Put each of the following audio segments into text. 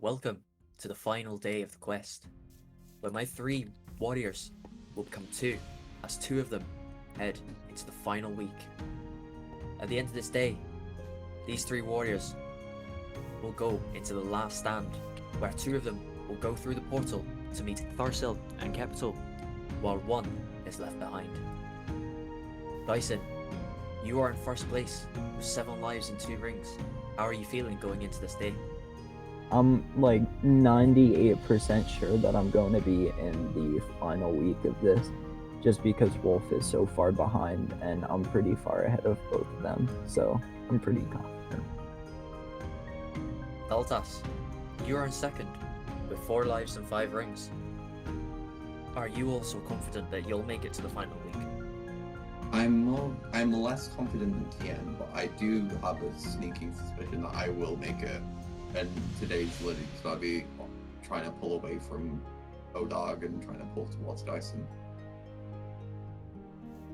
Welcome to the final day of the quest, where my three warriors will become two, as two of them head into the final week. At the end of this day, these three warriors will go into the last stand, where two of them will go through the portal to meet Tharsil and Capital, while one is left behind. Dyson, you are in first place with 7 lives and 2 rings. How are you feeling going into this day? I'm like 98% sure that I'm going to be in the final week of this, just because Wolf is so far behind and I'm pretty far ahead of both of them, so I'm pretty confident. Daltas, you are in second with 4 lives and 5 rings. Are you also confident that you'll make it to the final week? I'm less confident than TN, but I do have a sneaking suspicion that I will make it. And today's literally going to be trying to pull away from Odarg and trying to pull towards Dyson.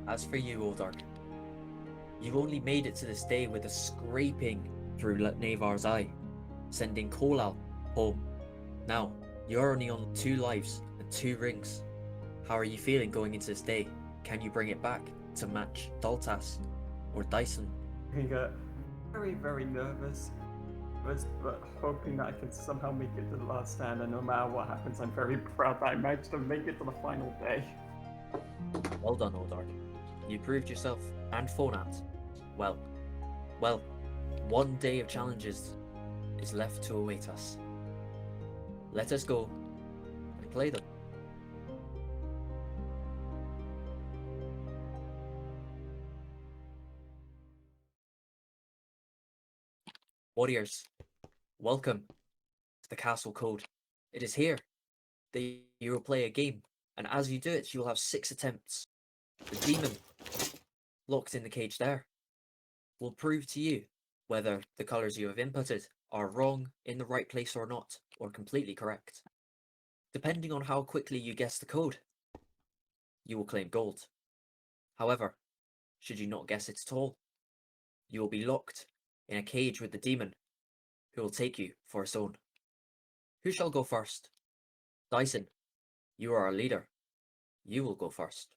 As for you, Odarg, you only made it to this day with a scraping through NEVAR's eye, sending Kolal home. Now, you're only on 2 lives and 2 rings. How are you feeling going into this day? Can you bring it back to match Daltas or Dyson? I get very, very nervous, but hoping that I can somehow make it to the last stand, and no matter what happens, I'm very proud that I managed to make it to the final day. Well done, Odarg. You proved yourself and Phonat. Well, 1 day of challenges is left to await us. Let us go and play them. Warriors, welcome to the Castle Code. It is here that you will play a game, and as you do it, you will have 6 attempts. The demon, locked in the cage there, will prove to you whether the colours you have inputted are wrong, in the right place or not, or completely correct. Depending on how quickly you guess the code, you will claim gold. However, should you not guess it at all, you will be locked in a cage with the demon, who will take you for his own. Who shall go first? Dyson, you are our leader. You will go first.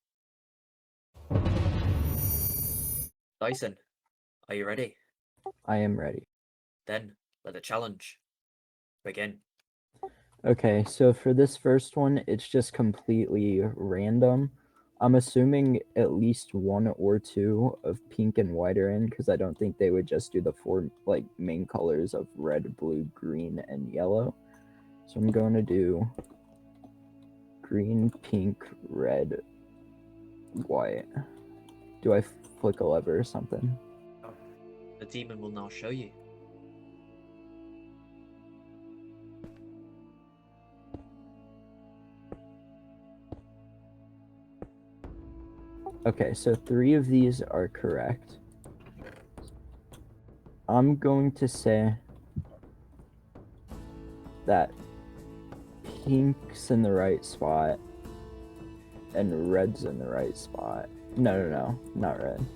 Dyson, are you ready? I am ready. Then let the challenge begin. Okay, so for this first one, it's just completely random. I'm assuming at least 1 or 2 of pink and white are in, because I don't think they would just do the 4 main colors of red, blue, green, and yellow. So I'm going to do green, pink, red, white. Do I flick a lever or something? The demon will now show you. Okay, so 3 of these are correct. I'm going to say that pink's in the right spot and red's in the right spot. No, not red.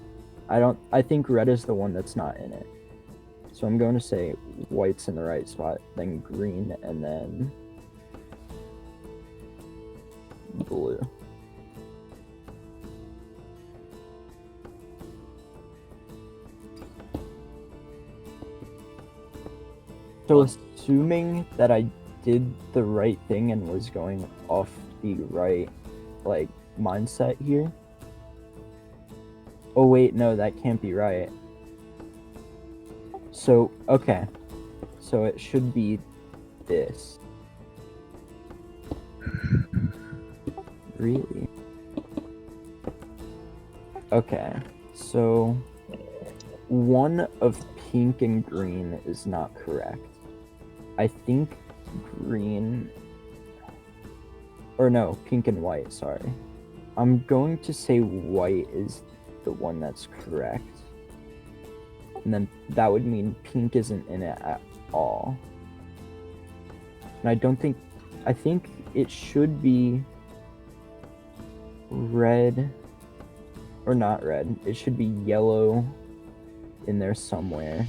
I think red is the one that's not in it. So I'm going to say white's in the right spot, then green, and then blue. So assuming that I did the right thing and was going off the right mindset here. Oh wait, no, that can't be right. So okay. So it should be this. Really? Okay. So 1 of pink and green is not correct. I think green, or no, pink and white, sorry. I'm going to say white is the one that's correct. And then that would mean pink isn't in it at all. And I think it should be red, or not red, it should be yellow in there somewhere.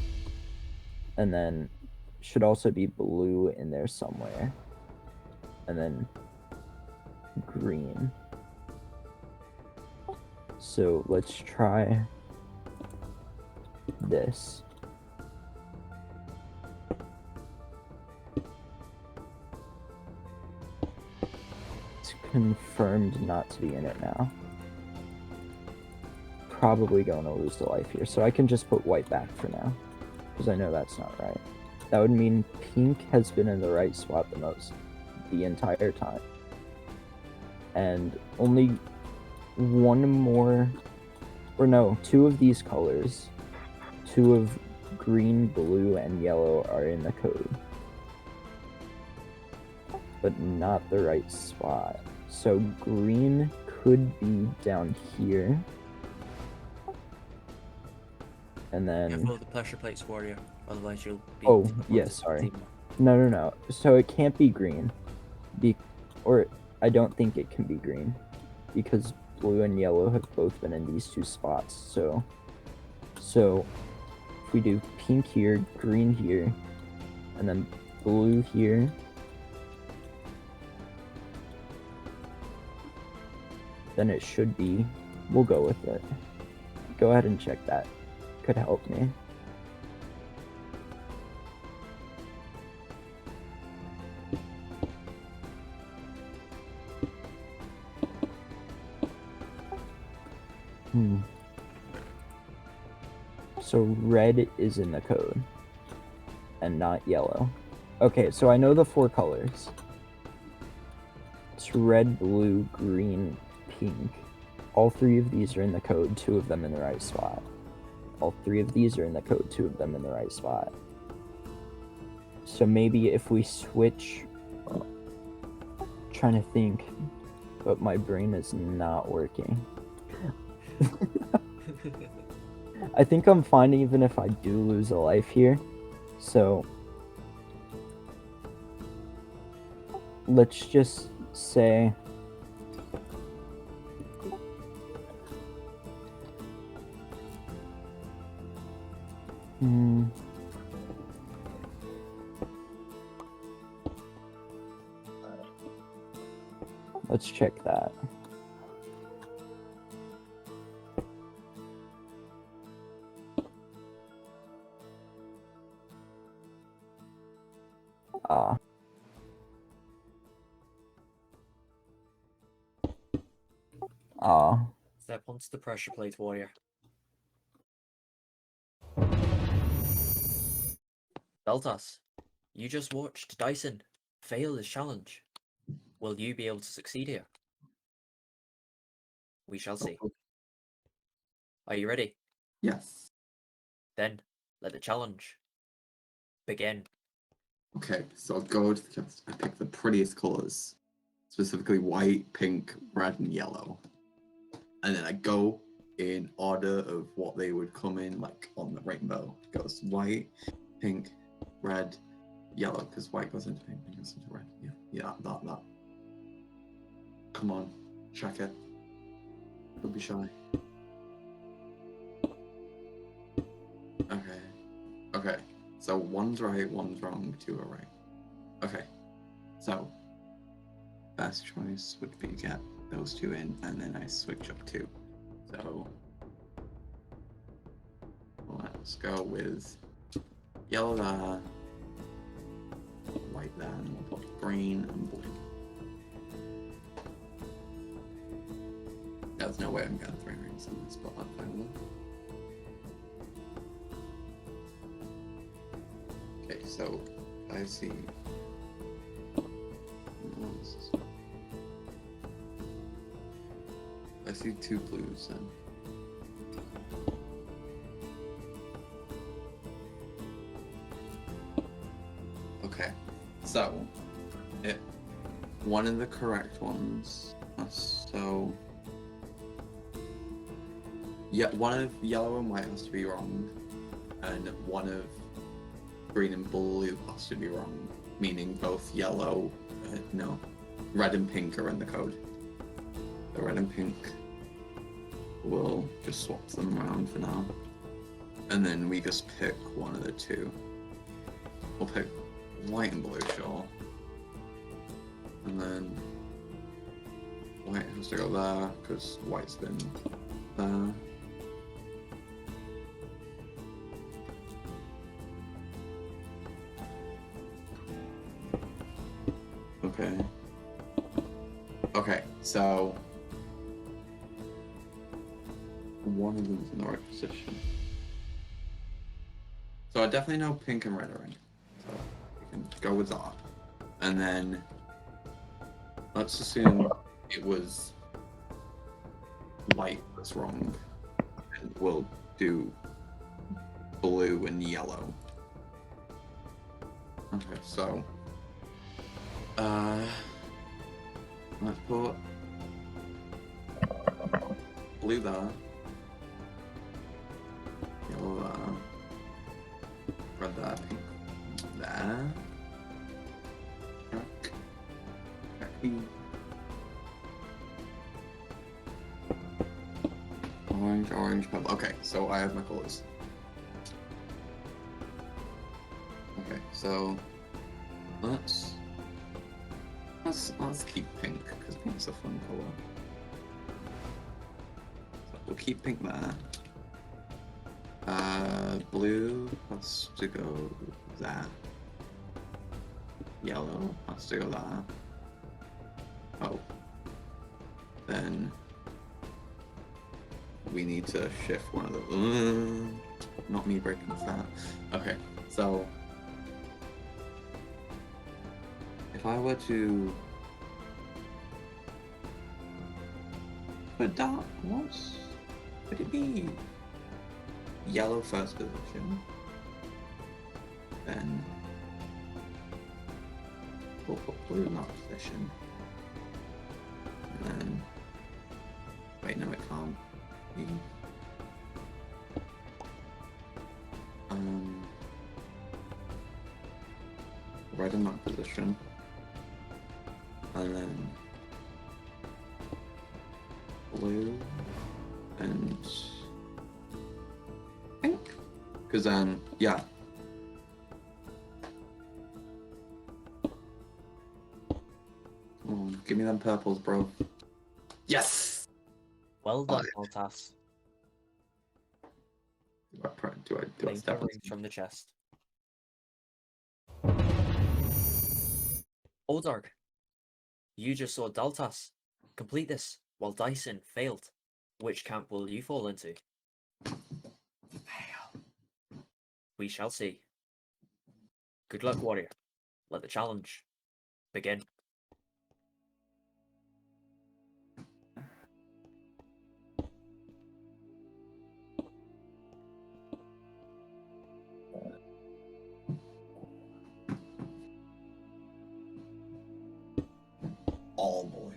And then should also be blue in there somewhere. And then green. So let's try this. It's confirmed not to be in it now. Probably going to lose the life here, so I can just put white back for now, because I know that's not right. That would mean pink has been in the right spot the most the entire time. And only one more, or no, two of these colors, two of green, blue, and yellow are in the code. But not the right spot. So green could be down here. And then... Careful the pressure plates, warrior. Otherwise you'll be... Oh, yeah, sorry. No. So it can't be green. Or I don't think it can be green. Because blue and yellow have both been in these two spots. So if we do pink here, green here, and then blue here, then it should be, we'll go with it. Go ahead and check that. Could help me. So red is in the code and not yellow. Okay, so I know the four colors. It's red, blue, green, pink. All three of these are in the code, two of them in the right spot. All three of these are in the code, two of them in the right spot. So maybe if we switch... Trying to think, but my brain is not working. I think I'm fine even if I do lose a life here. So let's just say let's check that. Step onto the pressure plate, warrior. Beltas, you just watched Dyson fail his challenge. Will you be able to succeed here? We shall see. Are you ready? Yes. Then let the challenge begin. Okay, so I'll go to the chest. I pick the prettiest colors, specifically white, pink, red, and yellow. And then I go in order of what they would come in, like on the rainbow. It goes white, pink, red, yellow, because white goes into pink, pink goes into red. Yeah, that. Come on, check it. Don't be shy. Okay. So one's right, one's wrong, two are right. Okay. So best choice would be get those two in, and then I switch up two. So let's go with yellow there, white there, and we'll put green and blue. There's no way I'm getting 3 rings in this, but I'm fine with it. Okay, so I see. I see 2 blues then. Okay, so one of the correct ones. So yeah, one of yellow and white has to be wrong, and one of green and blue has to be wrong, meaning both yellow, red and pink are in the code. The red and pink, we'll just swap them around for now. And then we just pick one of the two. we'll pick white and blue, sure. And then white has to go there, because white's been there. Okay. Okay, so one of them's in the right position. So I definitely know pink and red are in. So we can go with that. And then let's assume it was white that's wrong. And we'll do blue and yellow. Okay, so let's put blue there, yellow there, red there, pink there, check, orange, purple. Okay, so I have my colors. Okay, so let's keep pink because pink's a fun color. So we'll keep pink there. Blue has to go there. Yellow has to go there. Oh. Then we need to shift one of the. Not me breaking that. Okay, so if I were to put dark, what would it be? Yellow first position, then we'll put blue in that position, and then wait, no, it can't be. Red in that position, and then blue and pink, because then yeah. Oh, give me them purples, bro. Yes. Well done, Altas. Do I Claim step on coverings from the chest. Oldark, you just saw Daltas complete this while Dyson failed. Which camp will you fall into? We shall see. Good luck, warrior. Let the challenge begin. all blue.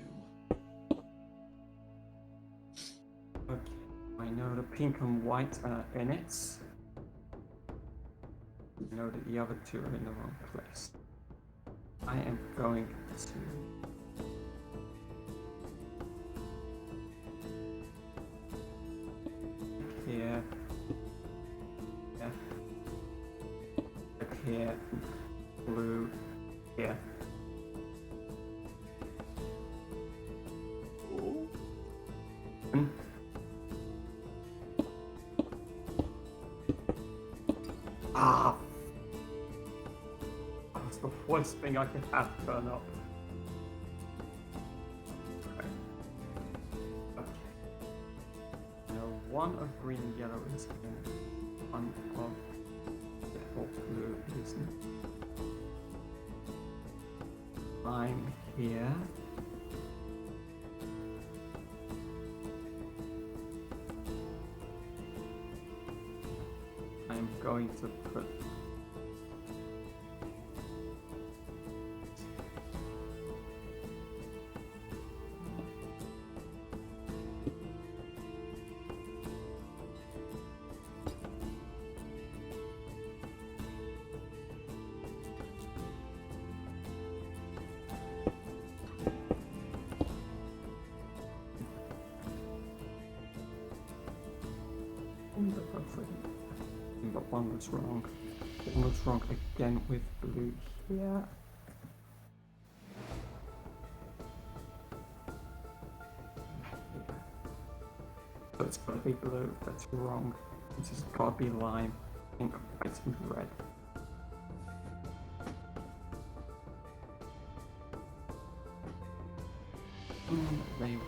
Okay, I know the pink and white are in it. I know that the other two are in the wrong place. I am going to here, here, blue, here. Ah! That's the worst thing I could have turn up. Okay. Okay. Now one of green and yellow is in, one of yellow blue isn't. I'm here. I'm going to put one was wrong. One was wrong again with blue here. So it's gotta be blue, that's wrong. It's just gotta be lime, pink, white, and red. They were.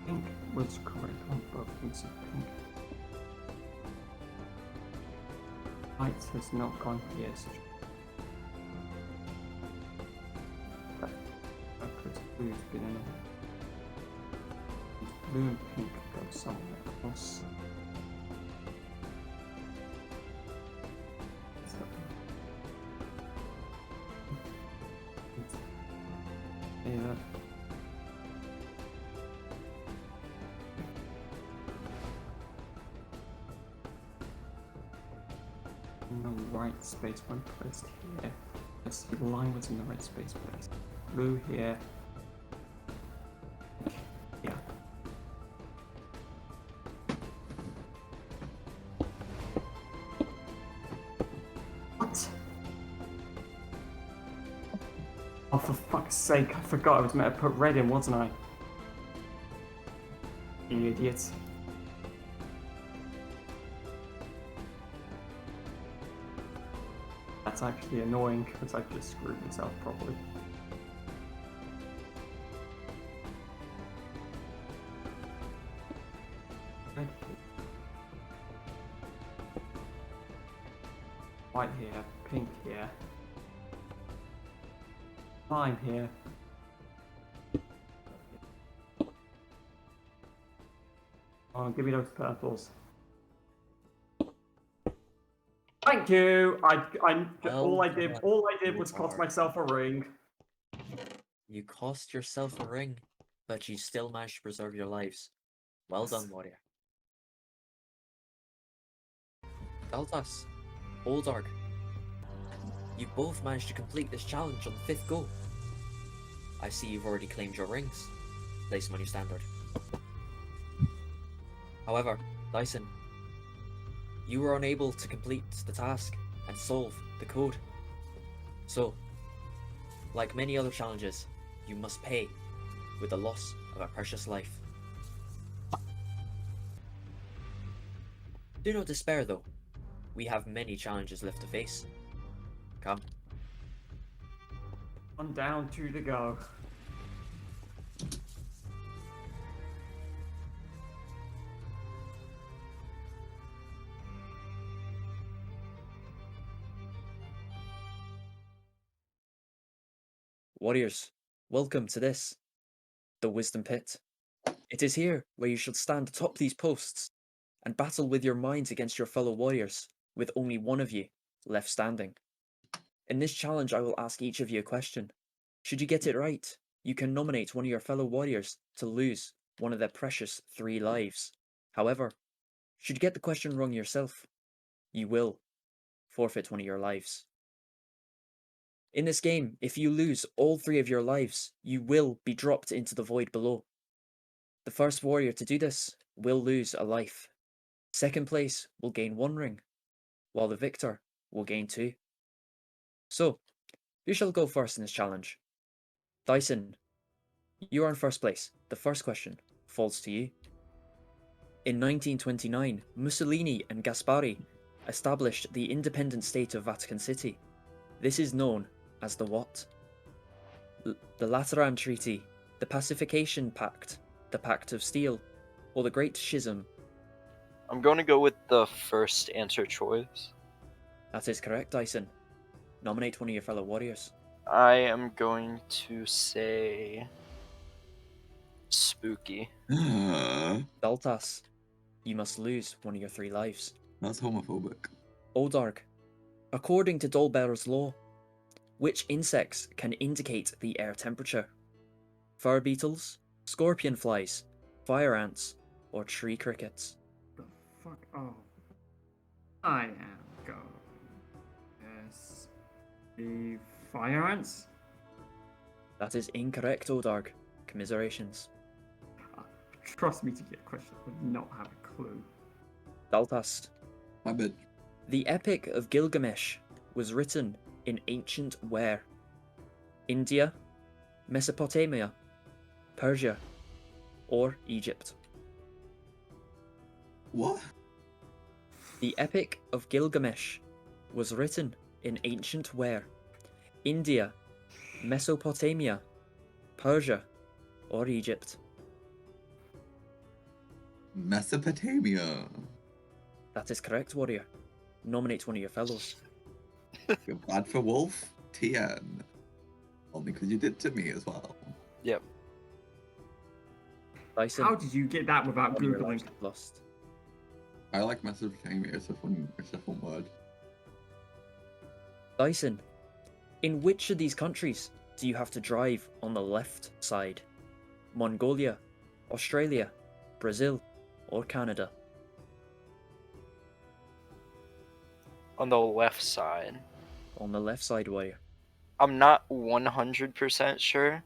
Pink was correct on both things of pink. White has not gone here, so that could blue's been in it. Blue and pink go somewhere else. Yeah. In the right space when placed here. Let's see, the line was in the right space placed. Blue here. Yeah. What? Oh, for fuck's sake, I forgot I was meant to put red in, wasn't I? You idiot. That's actually annoying because I just screwed myself properly. White here, pink here, lime here. Oh, give me those purples. Thank you. All I did was cost myself a ring. You cost yourself a ring, but you still managed to preserve your lives. Well done, warrior. Daltas, Oldarg, you both managed to complete this challenge on the 5th go. I see you've already claimed your rings. Place them on your standard. However, Dyson, you were unable to complete the task and solve the code. So, like many other challenges, you must pay with the loss of a precious life. Do not despair though. We have many challenges left to face. Come. One down, 2 to go. Warriors, welcome to this, the Wisdom Pit. It is here where you should stand atop these posts and battle with your minds against your fellow warriors, with only one of you left standing. In this challenge, I will ask each of you a question. Should you get it right, you can nominate one of your fellow warriors to lose one of their precious 3 lives. However, should you get the question wrong yourself, you will forfeit one of your lives. In this game, if you lose all 3 of your lives, you will be dropped into the void below. The first warrior to do this will lose a life. Second place will gain 1 ring, while the victor will gain 2. So, who shall go first in this challenge? Dyson, you are in first place. The first question falls to you. In 1929, Mussolini and Gaspari established the independent state of Vatican City. This is known as the what? The Lateran Treaty, the Pacification Pact, the Pact of Steel, or the Great Schism? I'm going to go with the first answer choice. That is correct, Dyson. Nominate one of your fellow warriors. I am going to say spooky. Daltas, you must lose one of your 3 lives. That's homophobic. Oldarg, according to Dolbear's law, which insects can indicate the air temperature? Fur beetles, scorpion flies, fire ants, or tree crickets? The fuck? Oh. I am going. Yes. The fire ants? That is incorrect, Oldarg. Commiserations. Trust me to get a question, I would not have a clue. Daltas, My bad. The Epic of Gilgamesh was written in ancient where? India, Mesopotamia, Persia, or Egypt? What? The Epic of Gilgamesh was written in ancient where? India, Mesopotamia, Persia, or Egypt? Mesopotamia. That is correct, warrior. Nominate one of your fellows. You're bad for Wolf? TN. Only because you did to me as well. Yep. Dyson, How did you get that without one of your googling? lives is lost. I like Mesopotamia. It's a fun word. Dyson, in which of these countries do you have to drive on the left side? Mongolia, Australia, Brazil, or Canada? On the left side. On the left side, warrior. I'm not 100% sure,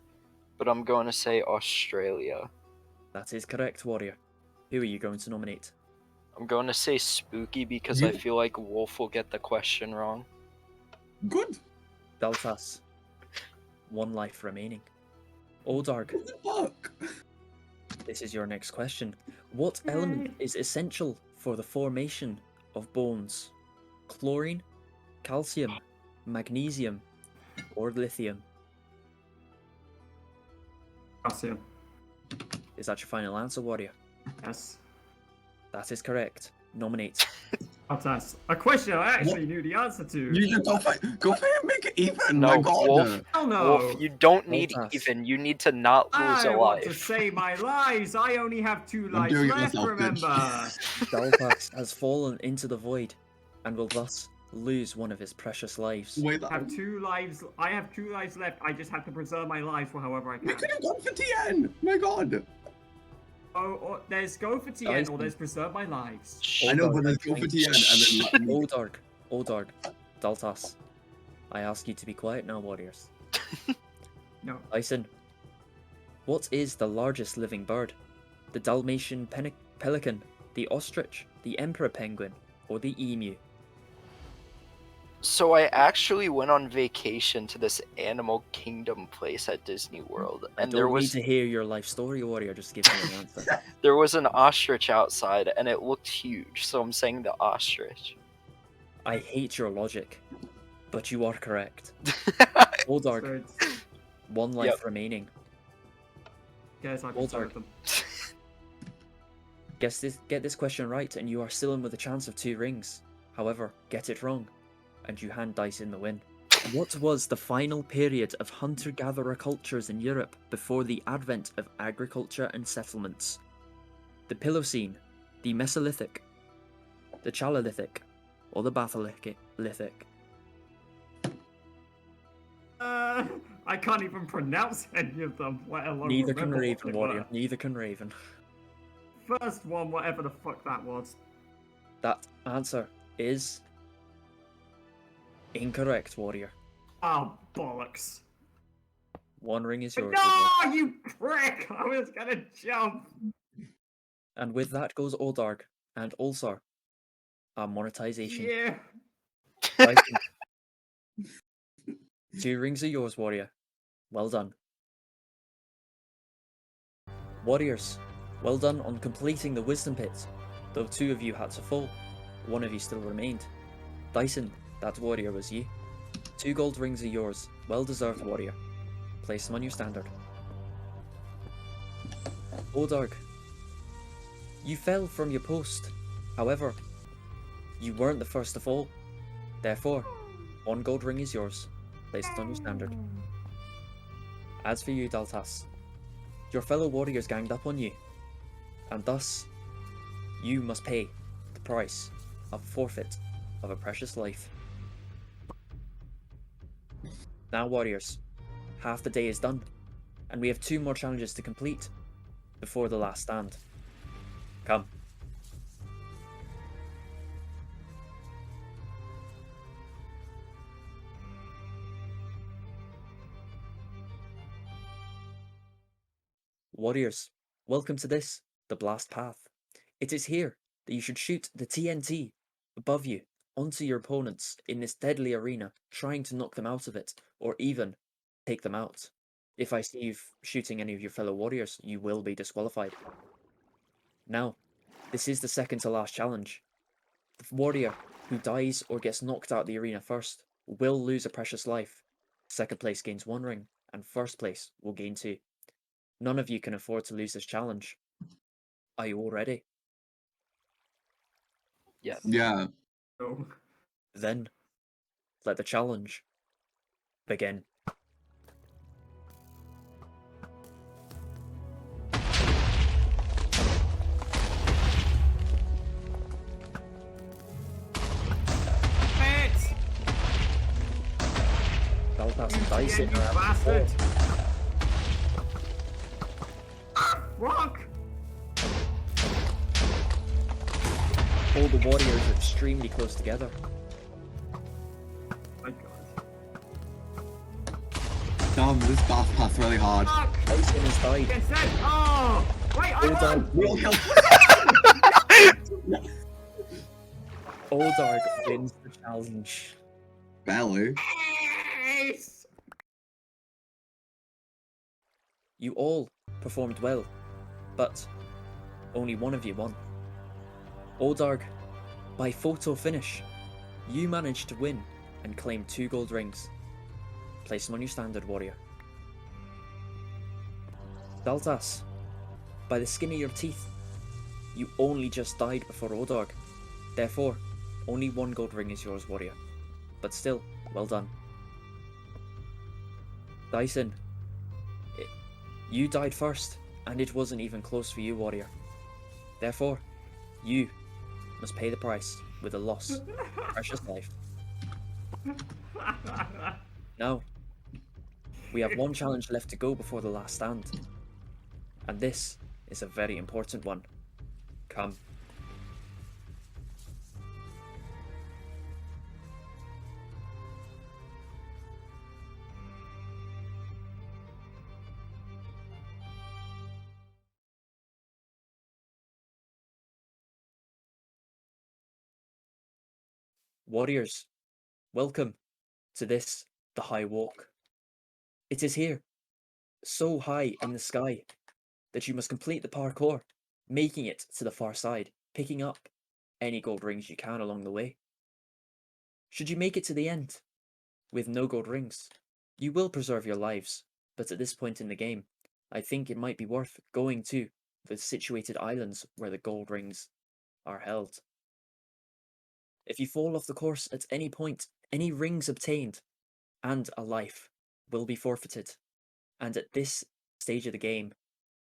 but I'm going to say Australia. That is correct, warrior. Who are you going to nominate? I'm going to say spooky because I feel like Wolf will get the question wrong. Good. Daltas. One life remaining. Oldarg, What the fuck? this is your next question. What element is essential for the formation of bones? Chlorine, calcium, magnesium, or lithium? Calcium. Is that your final answer, warrior? Yes. That is correct. Nominate. That's a question I actually knew the answer to. You should go for it and make it even. No, My God. Wolf. Hell no. Wolf, you don't need Daltas. even. You need to not lose I a want to life. say my lives. I only have 2 lives doing it left, myself, remember? Daltas has fallen into the void and will thus lose one of his precious lives. Wait, I have 2 lives. I have 2 lives left. I just have to preserve my life for however I we can. could have gone for TN. My God. Or there's go for TN or Dyson. there's preserve my lives. I know, but Oldarg, let's go for TN and then Oldarg, Daltas. I ask you to be quiet now, warriors. No. Dyson, what is the largest living bird? The Dalmatian pelican, the ostrich, the emperor penguin, or the emu? So I actually went on vacation to this Animal Kingdom place at Disney World, I and don't there need was to hear your life story, warrior. Just give me an answer. there was an ostrich outside, and it looked huge. So I'm saying the ostrich. I hate your logic, but you are correct. Oldarg, So it's, 1 life remaining. guess I Oldarg. preserve them. Get this question right, and you are still in with a chance of 2 rings. However, get it wrong, and you hand Dyson the win. What was the final period of hunter-gatherer cultures in Europe before the advent of agriculture and settlements? The Paleocene, the Mesolithic, the Chalolithic, or the Batholithic? I can't even pronounce any of them, let alone Neither can remember what Raven, they warrior. were. Neither can Raven. First one, whatever the fuck that was. That answer is incorrect, warrior. Oh, bollocks. 1 ring is yours. Oldarg. No, you prick! I was gonna jump. And with that goes Oldarg and Ulsar. Our monetization. Yeah. Dyson. 2 rings are yours, warrior. Well done. Warriors, well done on completing the wisdom pit. Though 2 of you had to fall, 1 of you still remained. Dyson, that warrior was you. 2 gold rings are yours. Well deserved, warrior. Place them on your standard. Oldarg, you fell from your post. However, you weren't the first to fall. Therefore, 1 gold ring is yours. Place it on your standard. As for you, Daltas, your fellow warriors ganged up on you, and thus, you must pay the price of forfeit of a precious life. Now, warriors, half the day is done, and we have 2 more challenges to complete before the last stand. Come. Warriors, welcome to this, the Blast Path. It is here that you should shoot the TNT above you, onto your opponents in this deadly arena, trying to knock them out of it, or even take them out. If I see you shooting any of your fellow warriors, you will be disqualified. Now, this is the second to last challenge. The warrior who dies or gets knocked out of the arena first will lose a precious life. Second place gains 1 ring, and first place will gain 2. None of you can afford to lose this challenge. Are you all ready? Yes. Yeah. No. Then, let the challenge begin. Pets! Daltas You and Dyson scared are bastard! out. Rock! All the warriors are extremely close together. My god. Damn, this bath path's really hard. Fuck! Dyson has died. Get set! Oh! Wait, I Oldarg won! wins. Oldarg wins the challenge. Barely. Yes! You all performed well, but only one of you won. Oldarg, by photo finish, you managed to win and claim 2 gold rings. Place them on your standard, warrior. Daltas, by the skin of your teeth, you only just died before Oldarg. Therefore, only 1 gold ring is yours, warrior. But still, well done. Dyson, you died first, and it wasn't even close for you, warrior. Therefore, you must pay the price with a loss of precious life. Now, we have 1 challenge left to go before the last stand. And this is a very important one. Come. Warriors, welcome to this, the High Walk. It is here, so high in the sky, that you must complete the parkour, making it to the far side, picking up any gold rings you can along the way. Should you make it to the end with no gold rings, you will preserve your lives, but at this point in the game, I think it might be worth going to the situated islands where the gold rings are held. If you fall off the course at any point, any rings obtained and a life will be forfeited. And at this stage of the game,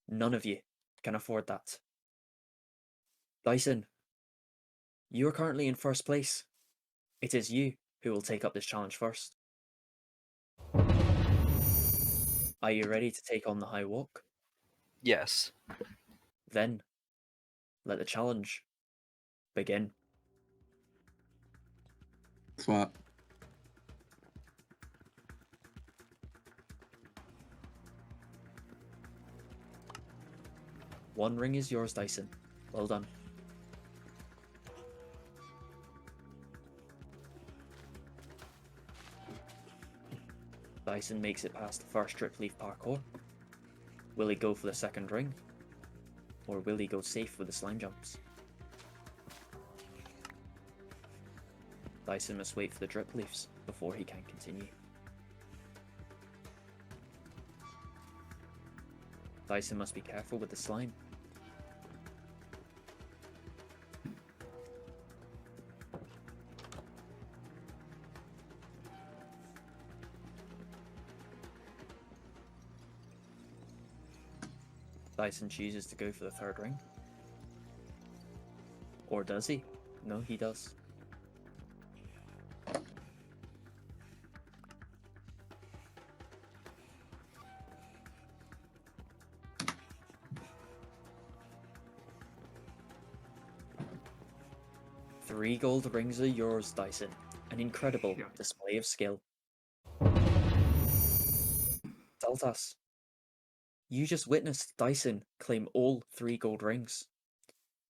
none of you can afford that. Dyson, you are currently in first place. It is you who will take up this challenge first. Are you ready to take on the High Walk? Yes. Then, let the challenge begin. Swap. One ring is yours, Dyson. Well done. Dyson makes it past the first drip leaf parkour. Will he go for the second ring? Or will he go safe with the slime jumps? Dyson must wait for the drip leaves before he can continue. Dyson must be careful with the slime. Dyson chooses to go for the third ring. Or does he? No, he does. Three gold rings are yours, Dyson. An incredible display of skill. Daltas, you just witnessed Dyson claim all 3 gold rings.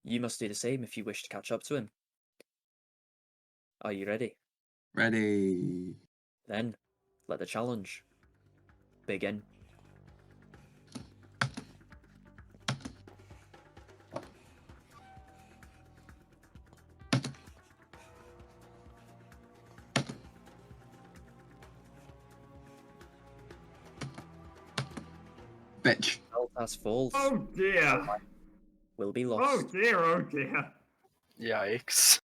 You must do the same if you wish to catch up to him. Are you ready? Ready. Then, let the challenge begin. Bitch. Daltas falls. Oh dear. Will be Oh lost. dear. Oh dear. Yikes.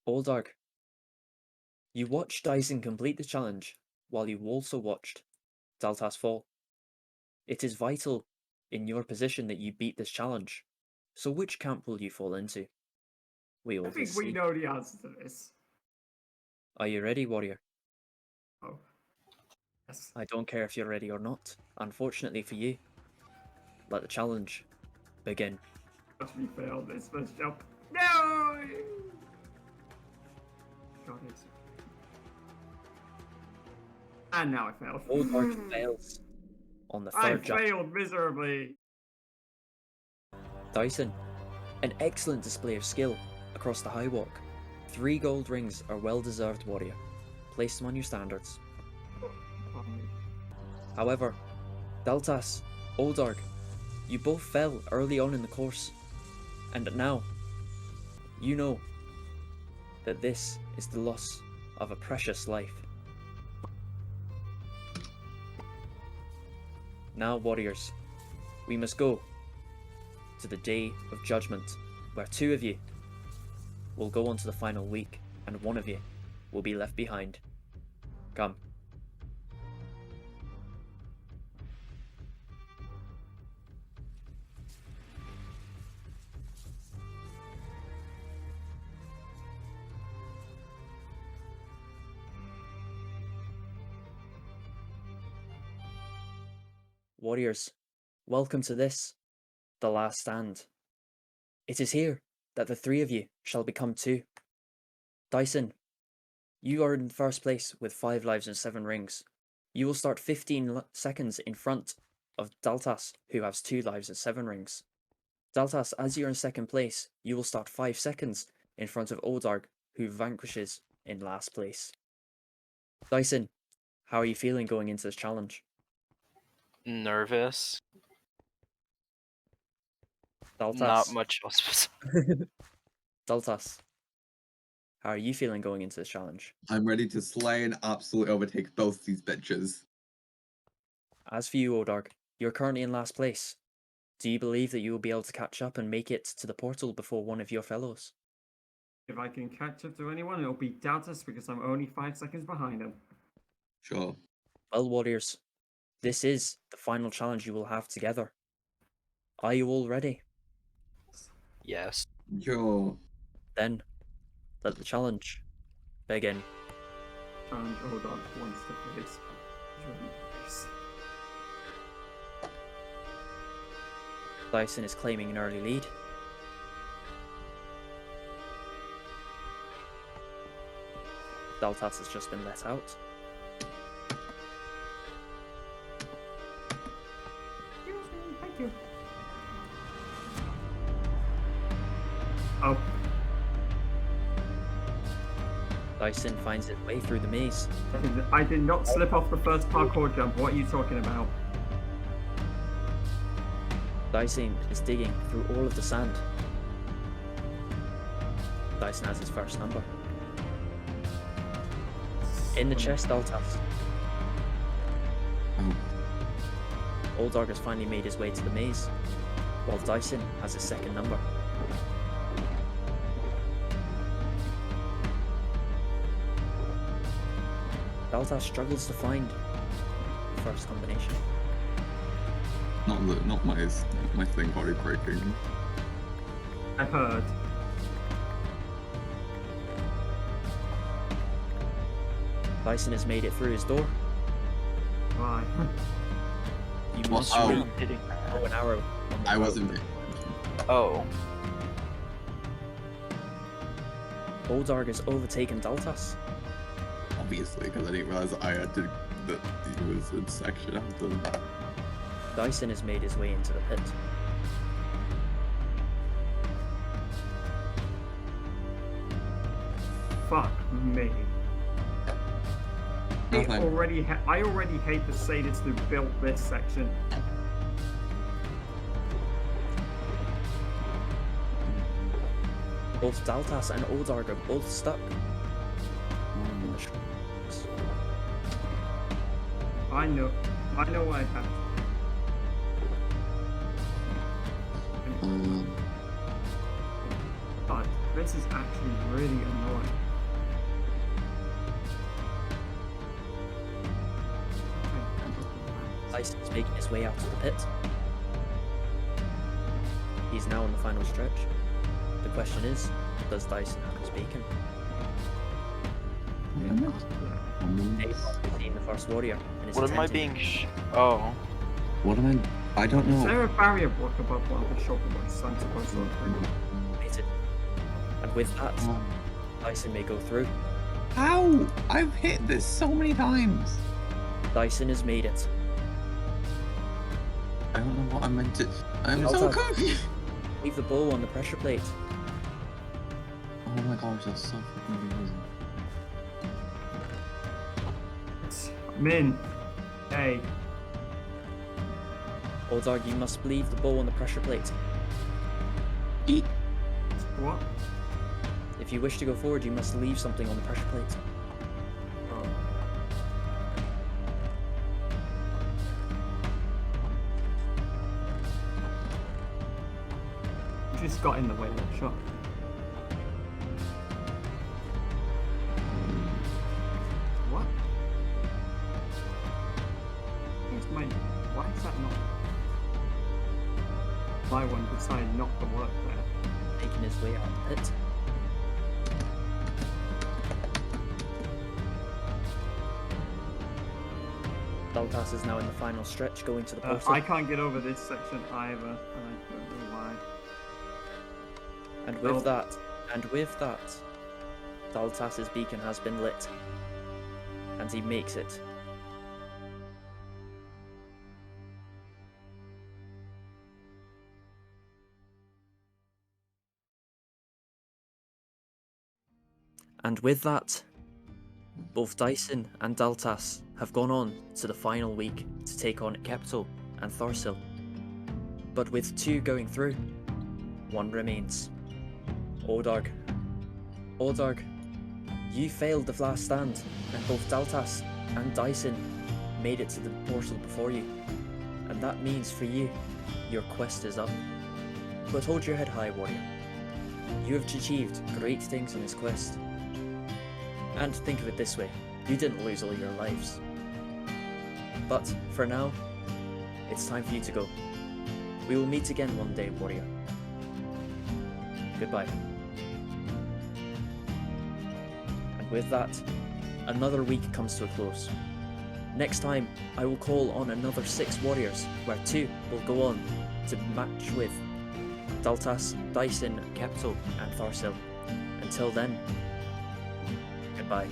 Oldarg, you watched Dyson complete the challenge, while you also watched Daltas fall. It is vital in your position that you beat this challenge. So which camp will you fall into? We I will think just we see. know the answer to this. Are you ready, warrior? Oh. Yes. I don't care if you're ready or not. Unfortunately for you, let the challenge begin. Watch me fail this first jump. No! God, it's... And now I failed. Oldarg fails on the I third jump. failed miserably. Dyson, an excellent display of skill across the high walk. 3 gold rings are well deserved, warrior. Place them on your standards. However, Daltas, Oldarg, you both fell early on in the course, and now you know that this is the loss of a precious life. Now, warriors, we must go to the Day of Judgment, where 2 of you will go on to the final week, and 1 of you will be left behind. Come. Warriors, welcome to this, the last stand. It is here that the 3 of you shall become 2. Dyson, you are in first place with 5 lives and 7 rings. You will start 15 seconds in front of Daltas, who has 2 lives and 7 rings. Daltas, as you're in second place, you will start 5 seconds in front of Oldarg, who vanquishes in last place. Dyson, how are you feeling going into this challenge? Nervous. Daltas. Not much else. Daltas, how are you feeling going into this challenge? I'm ready to slay and absolutely overtake both these bitches. As for you, Oldarg, you're currently in last place. Do you believe that you will be able to catch up and make it to the portal before one of your fellows? If I can catch up to anyone, it'll be Daltas because I'm only 5 seconds behind him. Sure. Well, warriors, this is the final challenge you will have together. Are you all ready? Yes. Sure. Then, let the challenge begin. And Odog wants to face. He's ready to face. Dyson is claiming an early lead. Daltas has just been let out. Thank you. Oh. Dyson finds his way through the maze. I did not slip off the first parkour jump. What are you talking about? Dyson is digging through all of the sand. Dyson has his first number. In the chest, Daltas. Oh. Oldarg has finally made his way to the maze, while Dyson has his second number. Daltas struggles to find the first combination. Not my thing body breaking. I heard. Dyson has made it through his door. Why? You must Oh. shoot an arrow. On the I road. wasn't. Oh. Oldarg has overtaken Daltas. Obviously, because I didn't realize that that he was in section after. Dyson has made his way into the pit. Fuck me. I Nothing. already hate the Sadists who built this section. Both Daltas and Odarg are both stuck. In the shrubs. I know what I have. God, this is actually really annoying. Dyson's making his way out of the pit. He's now on the final stretch. The question is, does Dyson have his bacon? They've seen the first warrior and is What am I attempting- being Oh. What am I don't Is know. there a barrier block above one of the shop boys I'm supposed to open? Waited. And with that, Dyson may go through. How? I've hit this so many times. Dyson has made it. I don't know what I meant to. I'm Well so done. confused. Leave the bow on the pressure plate. Oh my gosh, that's so fucking amazing. Min. Hey. Odarg, you must leave the bow on the pressure plate. Eat. What? If you wish to go forward, you must leave something on the pressure plate. Oh. You just got in the way of the shot. What? Where's my... Why is that not... My one decided not to work there. Making his way out of the pit. Daltas is now in the final stretch, going to the portal. I can't get over this section either, and I don't know why. And with that, Daltas's beacon has been lit. And he makes it. And with that, both Dyson and Daltas have gone on to the final week to take on Kepto and Thorsil. But with two going through, one remains. Odarg. Odarg, you failed the last stand, and both Daltas and Dyson made it to the portal before you. And that means for you, your quest is up. But hold your head high, warrior. You have achieved great things in this quest. And think of it this way, you didn't lose all your lives. But for now, it's time for you to go. We will meet again one day, warrior. Goodbye. And with that, another week comes to a close. Next time, I will call on another 6 warriors, where 2 will go on to match with Daltas, Dyson, Kepto, and Thorsil. Until then, goodbye.